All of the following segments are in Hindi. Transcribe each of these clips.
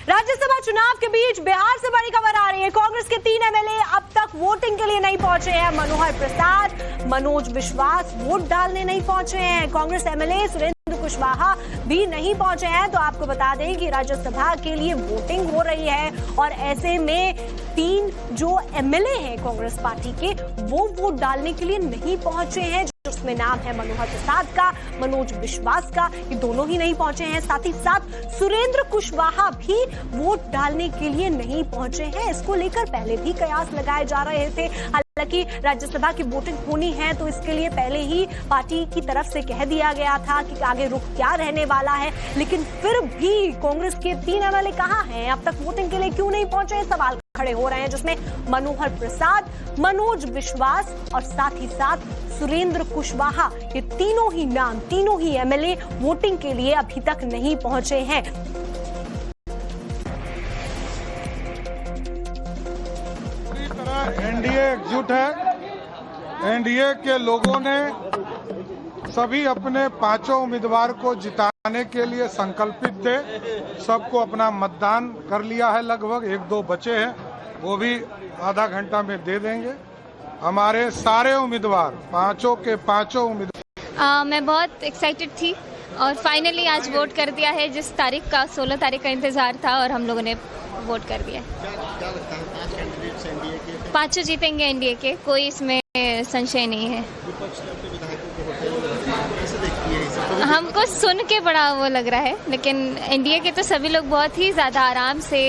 राज्यसभा चुनाव के बीच बिहार से बड़ी खबर आ रही है। कांग्रेस के 3 एमएलए अब तक वोटिंग के लिए नहीं पहुंचे हैं। मनोहर प्रसाद, मनोज विश्वास वोट डालने नहीं पहुंचे हैं। कांग्रेस एमएलए सुरेंद्र कुशवाहा भी नहीं पहुंचे हैं। तो आपको बता दें कि राज्यसभा के लिए वोटिंग हो रही है और ऐसे में 3 जो एमएलए हैं कांग्रेस पार्टी के, वो वोट डालने के लिए नहीं पहुंचे हैं। उसमें नाम है मनोहर प्रसाद का, मनोज विश्वास का, ये दोनों ही नहीं पहुंचे हैं। साथ ही साथ सुरेंद्र कुशवाहा भी वोट डालने के लिए नहीं पहुंचे हैं। इसको लेकर पहले भी कयास लगाए जा रहे थे। हालांकि राज्यसभा की वोटिंग होनी है तो इसके लिए पहले ही पार्टी की तरफ से कह दिया गया था कि आगे रुख क्या रहने वाला है, लेकिन फिर भी कांग्रेस के 3 एमएलए कहां हैं, अब तक वोटिंग के लिए क्यों नहीं पहुंचे, सवाल खड़े हो रहे हैं, जिसमें मनोहर प्रसाद, मनोज विश्वास और साथ ही साथ सुरेंद्र कुशवाहा, ये तीनों ही नाम, तीनों ही एमएलए वोटिंग के लिए अभी तक नहीं पहुंचे हैं। पूरी तरह एनडीए एकजुट है। एनडीए के लोगों ने सभी अपने 5 उम्मीदवार को जिताने के लिए संकल्पित थे। सबको अपना मतदान कर लिया है। लगभग 1-2 बचे हैं, वो भी आधा घंटा में दे देंगे। हमारे सारे उम्मीदवार, 5 के 5 उम्मीदवार। मैं बहुत एक्साइटेड थी और फाइनली आज वोट कर दिया है। जिस तारीख का 16 तारीख का इंतजार था और हम लोगों ने वोट कर दिया। क्या लगता है 5 कैंडिडेट्स एनडीए के? 5 जीतेंगे एनडीए के, कोई इसमें संशय नहीं है। विपक्ष ने अपने विधायकों को होटल कैसे देखती है? हमको सुन के बड़ा वो लग रहा है, लेकिन एनडीए के तो सभी लोग बहुत ही ज्यादा आराम से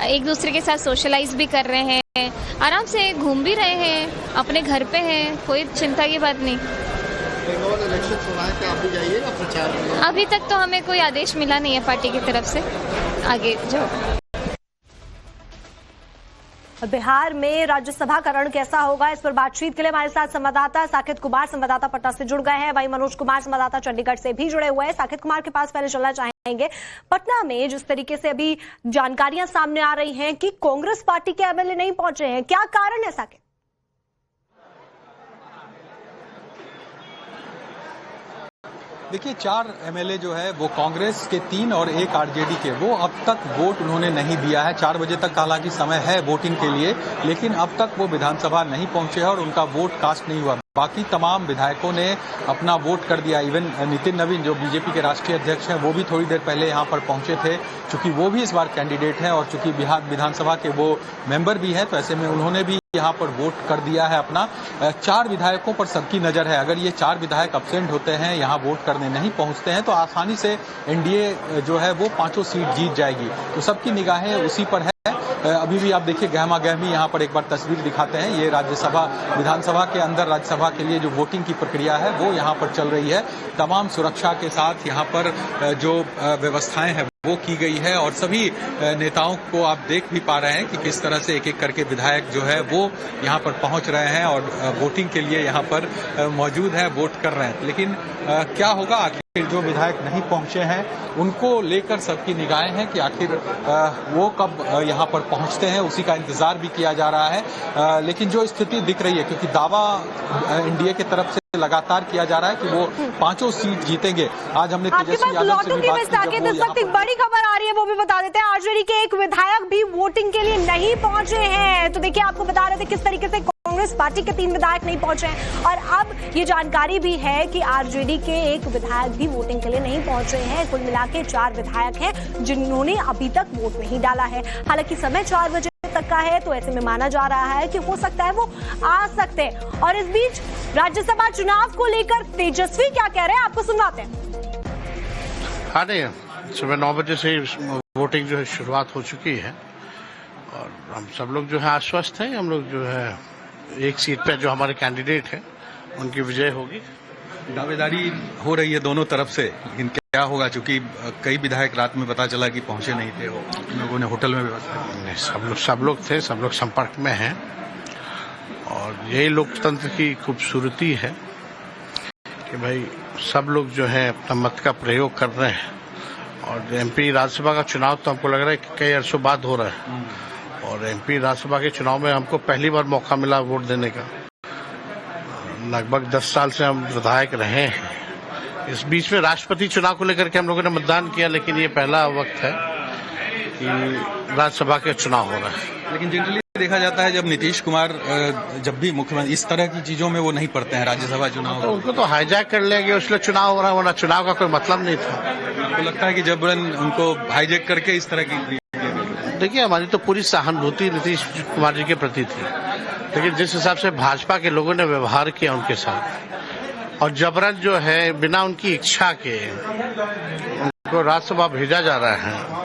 एक दूसरे के साथ सोशलाइज भी कर रहे हैं, आराम से घूम भी रहे हैं, अपने घर पे हैं, कोई चिंता की बात नहीं। बंगाल इलेक्शन हो रहा है, क्या आप भी जाइएगा प्रचार में? अभी तक तो हमें कोई आदेश मिला नहीं है पार्टी की तरफ से। आगे जो बिहार में राज्यसभा का रण कैसा होगा, इस पर बातचीत के लिए हमारे साथ संवाददाता साकेत कुमार संवाददाता पटना से जुड़ गए हैं। वहीं मनोज कुमार संवाददाता चंडीगढ़ से भी जुड़े हुए हैं। साकेत कुमार के पास पहले चलना चाहेंगे, पटना में जिस तरीके से अभी जानकारियां सामने आ रही हैं कि कांग्रेस पार्टी के एमएलए नहीं पहुंचे हैं, क्या कारण है साकेत? देखिए, 4 एमएलए जो है वो कांग्रेस के 3 और 1 आरजेडी के, वो अब तक वोट उन्होंने नहीं दिया है। 4 बजे तक हालांकि समय है वोटिंग के लिए, लेकिन अब तक वो विधानसभा नहीं पहुंचे हैं और उनका वोट कास्ट नहीं हुआ। बाकी तमाम विधायकों ने अपना वोट कर दिया। इवन नितिन नवीन जो बीजेपी के राष्ट्रीय अध्यक्ष हैं, वो भी थोड़ी देर पहले यहाँ पर पहुंचे थे। चूंकि वो भी इस बार कैंडिडेट हैं और चूंकि बिहार विधानसभा के वो मेंबर भी हैं, तो ऐसे में उन्होंने भी यहाँ पर वोट कर दिया है अपना। 4 विधायकों पर सबकी नजर है। अगर ये 4 विधायक एब्सेंट होते हैं, यहाँ वोट करने नहीं पहुंचते हैं, तो आसानी से एनडीए जो है वो 5 सीट जीत जाएगी। तो सबकी निगाहें उसी पर है। अभी भी आप देखिए गहमा गहमी यहाँ पर एक बार तस्वीर दिखाते हैं। ये राज्यसभा विधानसभा के अंदर राज्यसभा के लिए जो वोटिंग की प्रक्रिया है वो यहाँ पर चल रही है। तमाम सुरक्षा के साथ यहाँ पर जो व्यवस्थाएं हैं वो की गई है और सभी नेताओं को आप देख भी पा रहे हैं कि किस तरह से एक एक करके विधायक जो है वो यहाँ पर पहुंच रहे हैं और वोटिंग के लिए यहाँ पर मौजूद है, वोट कर रहे हैं। लेकिन क्या होगा, आखिर जो विधायक नहीं पहुंचे हैं उनको लेकर सबकी निगाहें हैं कि आखिर वो कब यहाँ पर पहुंचते हैं, उसी का इंतजार भी किया जा रहा है। लेकिन जो स्थिति दिख रही है, क्योंकि दावा एनडीए की तरफ से लगातार किया जा रहा है कि वो 5 सीट जीतेंगे। आज हमने तेजस्वी यादव से भी बात की। इस वक्त एक बड़ी खबर आ रही है, वो भी बता देते हैं। आरजेडी के 1 विधायक भी वोटिंग के लिए नहीं पहुंचे हैं। तो देखिए, आपको बता रहे थे किस तरीके से कांग्रेस पार्टी के 3 विधायक नहीं पहुंचे हैं और अब ये जानकारी भी है कि आरजेडी के 1 विधायक भी वोटिंग के लिए नहीं पहुंचे हैं। कुल मिला के 4 विधायक हैं जिन्होंने अभी तक वोट नहीं डाला है। हालांकि समय 4 बजे तक का है, तो ऐसे में माना जा रहा है कि हो सकता है वो आ सकते हैं। और इस बीच राज्यसभा चुनाव को लेकर तेजस्वी क्या कह रहे हैं, आपको सुनवाते हैं। हाँ, नहीं, सुबह 9 बजे से वोटिंग जो है शुरुआत हो चुकी है और हम सब लोग जो है आश्वस्त हैं। हम लोग जो है 1 सीट पे जो हमारे कैंडिडेट हैं उनकी विजय होगी। दावेदारी हो रही है दोनों तरफ से, लेकिन क्या होगा, चूंकि कई विधायक रात में पता चला कि पहुंचे नहीं थे, वो लोगों ने होटल में व्यवस्था नहीं, सब लोग थे, सब लोग संपर्क में हैं और यही लोकतंत्र की खूबसूरती है कि भाई सब लोग जो है अपना मत का प्रयोग कर रहे हैं। और एमपी राज्यसभा का चुनाव तो हमको लग रहा है कि कई अरसों बाद हो रहा है और एमपी राज्यसभा के चुनाव में हमको पहली बार मौका मिला वोट देने का। लगभग 10 साल से हम विधायक रहे हैं। इस बीच में राष्ट्रपति चुनाव को लेकर के हम लोगों ने मतदान किया, लेकिन ये पहला वक्त है कि राज्यसभा के चुनाव हो रहे हैं। लेकिन जनरली देखा जाता है जब नीतीश कुमार जब भी मुख्यमंत्री इस तरह की चीजों में वो नहीं पड़ते हैं राज्यसभा चुनाव, तो उनको तो हाईजैक कर लेंगे, इसलिए चुनाव हो रहा है, वरना चुनाव का कोई मतलब नहीं था। तो लगता है कि जब उनको हाईजैक करके इस तरह की, देखिए हमारी तो पूरी सहानुभूति नीतीश कुमार जी के प्रति थी, लेकिन जिस हिसाब से भाजपा के लोगों ने व्यवहार किया उनके साथ और जबरन जो है बिना उनकी इच्छा के उनको राज्यसभा भेजा जा रहा है।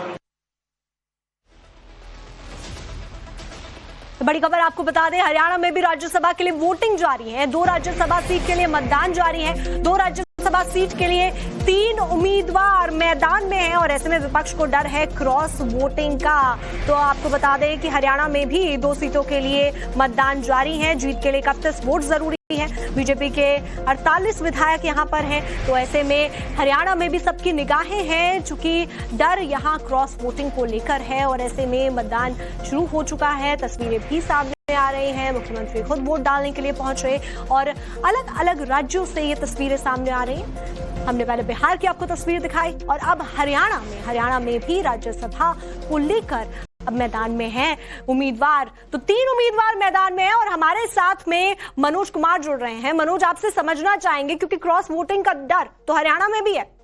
तो बड़ी खबर आपको बता दें, हरियाणा में भी राज्यसभा के लिए वोटिंग जारी है। 2 राज्यसभा सीट के लिए मतदान जारी है। 2 राज्यसभा सीट के लिए 3 उम्मीदवार मैदान में हैं और ऐसे में विपक्ष को डर है क्रॉस वोटिंग का। तो आपको बता दें कि हरियाणा में भी 2 सीटों के लिए मतदान जारी है। जीत के लिए 31 वोट जरूरी है। बीजेपी के 48 विधायक यहां पर हैं, तो ऐसे में हरियाणा में भी सबकी निगाहें हैं, चूंकि डर यहां क्रॉस वोटिंग को लेकर है और ऐसे में मतदान शुरू हो चुका है। तस्वीरें भी सामने आ रही हैं, मुख्यमंत्री खुद वोट डालने के लिए पहुंच रहे और अलग अलग राज्यों से ये तस्वीरें सामने आ रही हैं। हमने पहले बिहार की आपको तस्वीर दिखाई और अब हरियाणा में भी राज्यसभा को लेकर अब मैदान में हैं उम्मीदवार। तो 3 उम्मीदवार मैदान में हैं और हमारे साथ में मनोज कुमार जुड़ रहे हैं। मनोज, आपसे समझना चाहेंगे क्योंकि क्रॉस वोटिंग का डर तो हरियाणा में भी है।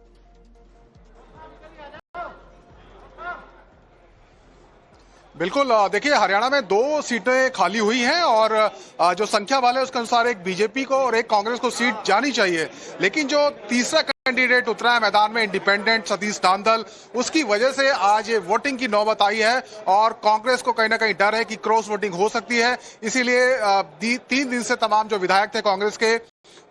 बिल्कुल, देखिए हरियाणा में 2 सीटें खाली हुई हैं और जो संख्या वाले उसके अनुसार एक बीजेपी को और एक कांग्रेस को सीट जानी चाहिए, लेकिन जो तीसरा कैंडिडेट उतरा है मैदान में इंडिपेंडेंट सतीश तांदल, उसकी वजह से आज ये वोटिंग की नौबत आई है और कांग्रेस को कहीं ना कहीं डर है कि क्रॉस वोटिंग हो सकती है। इसीलिए 3 दिन से तमाम जो विधायक थे कांग्रेस के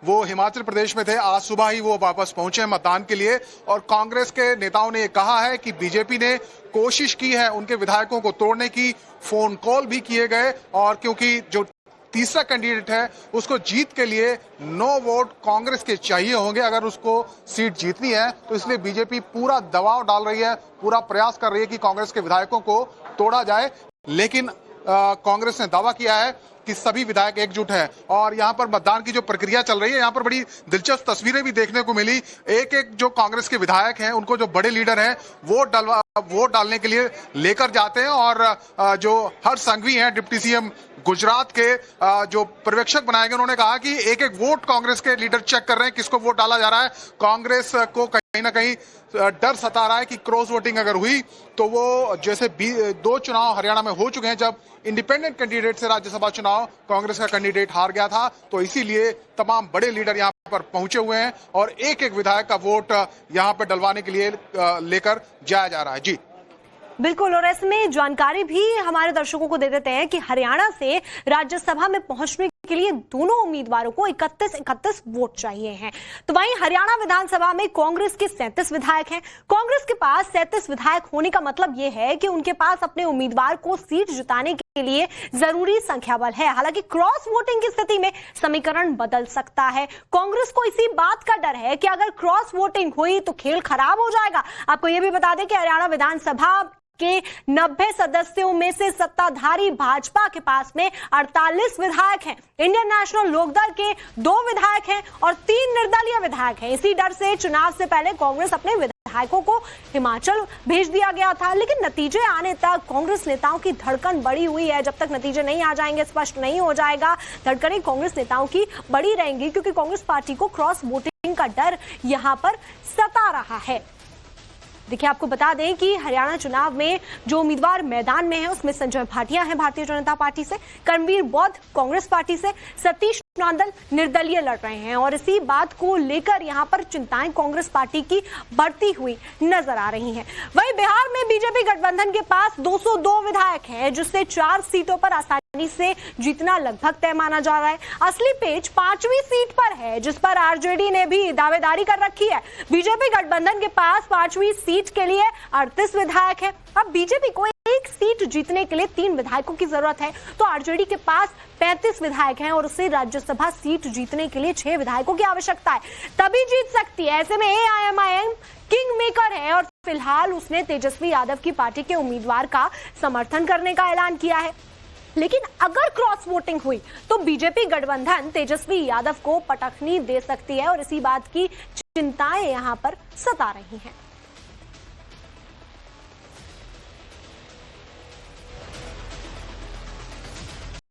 वो हिमाचल प्रदेश में थे। आज सुबह ही वो वापस पहुंचे मतदान के लिए और कांग्रेस के नेताओं ने ये कहा है कि बीजेपी ने कोशिश की है उनके विधायकों को तोड़ने की, फोन कॉल भी किए गए और क्योंकि जो तीसरा कैंडिडेट है उसको जीत के लिए 9 वोट कांग्रेस के चाहिए होंगे अगर उसको सीट जीतनी है, तो इसलिए बीजेपी पूरा दबाव डाल रही है, पूरा प्रयास कर रही है कि कांग्रेस के विधायकों को तोड़ा जाए। लेकिन कांग्रेस ने दावा किया है कि सभी विधायक एकजुट हैं और यहाँ पर मतदान की जो प्रक्रिया चल रही है, यहाँ पर बड़ी दिलचस्प तस्वीरें भी देखने को मिली। एक जो कांग्रेस के विधायक हैं उनको जो बड़े लीडर हैं वोट डालने के लिए लेकर जाते हैं और जो हर्ष संघवी हैं डिप्टी सीएम गुजरात के जो पर्यवेक्षक बनाए गए, उन्होंने कहा कि एक एक वोट कांग्रेस के लीडर चेक कर रहे हैं किसको वोट डाला जा रहा है। कांग्रेस को कहीं ना कहीं डर सता रहा है कि क्रॉस वोटिंग अगर हुई तो वो जैसे 2 चुनाव हरियाणा में हो चुके हैं जब इंडिपेंडेंट कैंडिडेट से राज्यसभा चुनाव कांग्रेस का कैंडिडेट हार गया था, तो इसीलिए तमाम बड़े लीडर यहाँ पर पहुंचे हुए हैं और एक एक विधायक का वोट यहाँ पर डलवाने के लिए लेकर जाया जा रहा है। जी बिल्कुल, और इसमें जानकारी भी हमारे दर्शकों को दे देते हैं कि हरियाणा से राज्यसभा में पहुंचने के लिए दोनों उम्मीदवारों को 31 वोट चाहिए हैं। तो वहीं हरियाणा विधानसभा में कांग्रेस के 37 विधायक हैं। कांग्रेस के पास 37 विधायक होने का मतलब यह है कि उनके पास अपने उम्मीदवार को सीट जिताने के लिए जरूरी संख्या बल है। हालांकि क्रॉस वोटिंग की स्थिति में समीकरण बदल सकता है। कांग्रेस को इसी बात का डर है कि अगर क्रॉस वोटिंग हुई तो खेल खराब हो जाएगा। आपको यह भी बता दें कि हरियाणा विधानसभा के 90 सदस्यों में से सत्ताधारी भाजपा के पास में 48 विधायक हैं। इंडियन नेशनल लोकदल के 2 विधायक हैं और 3 निर्दलीय विधायक हैं। इसी डर से चुनाव से पहले कांग्रेस अपने विधायकों को हिमाचल भेज दिया गया था, लेकिन नतीजे आने तक कांग्रेस नेताओं की धड़कन बढ़ी हुई है। जब तक नतीजे नहीं आ जाएंगे, स्पष्ट नहीं हो जाएगा, धड़कनें कांग्रेस नेताओं की बढ़ी रहेंगी क्योंकि कांग्रेस पार्टी को क्रॉस वोटिंग का डर यहां पर सता रहा है। देखिए, आपको बता दें कि हरियाणा चुनाव में जो उम्मीदवार मैदान में है उसमें संजय भाटिया हैं भारतीय जनता पार्टी से, कर्मवीर बौद्ध कांग्रेस पार्टी से, सतीश नांदल निर्दलीय लड़ रहे हैं और इसी बात को लेकर यहां पर चिंताएं कांग्रेस पार्टी की बढ़ती हुई नजर आ रही हैं। वहीं बिहार में बीजेपी गठबंधन के पास 202 विधायक हैं, जिससे 4 सीटों पर आसानी से जीतना लगभग तय माना जा रहा है। असली पेच 5वीं सीट पर है, जिस पर आरजेडी ने भी दावेदारी कर रखी है। बीजेपी गठबंधन के पास 5वीं सीट के लिए 38 विधायक है। अब बीजेपी को एक सीट जीतने के लिए 3 विधायकों की जरूरत है, तो आरजेडी के पास 35 विधायक हैं और उसे राज्यसभा सीट जीतने के लिए 6 विधायकों की आवश्यकता है, तभी जीत सकती है। ऐसे में एआईएमआईएम किंग मेकर है और फिलहाल उसने तेजस्वी यादव की पार्टी के उम्मीदवार का समर्थन करने का ऐलान किया है। लेकिन अगर क्रॉस वोटिंग हुई तो बीजेपी गठबंधन तेजस्वी यादव को पटखनी दे सकती है और इसी बात की चिंताएं यहां पर सता रही हैं।